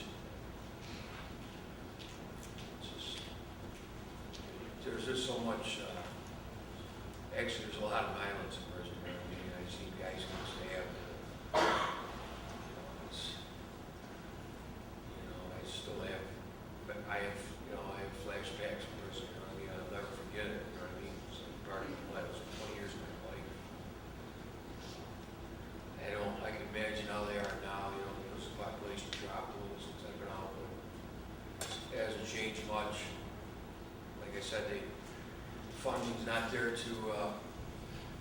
There's just so much, actually there's a lot of violence in prison. I mean, I've seen guys get stabbed. I still have, but I have flashbacks from prison. You know what I mean? I'll never forget it. You know what I mean? It's like part of my life. It was 20 years of my life. I can imagine how they are now. Because the population dropped a little since I've been out, but it hasn't changed much. Like I said, funding's not there to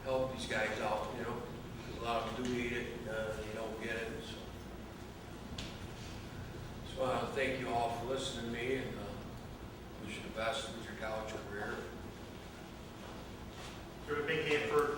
help these guys out, A lot of them do need it, and they don't get it, so. Just want to thank you all for listening to me, and wish you the best with your college career. Give a big hand for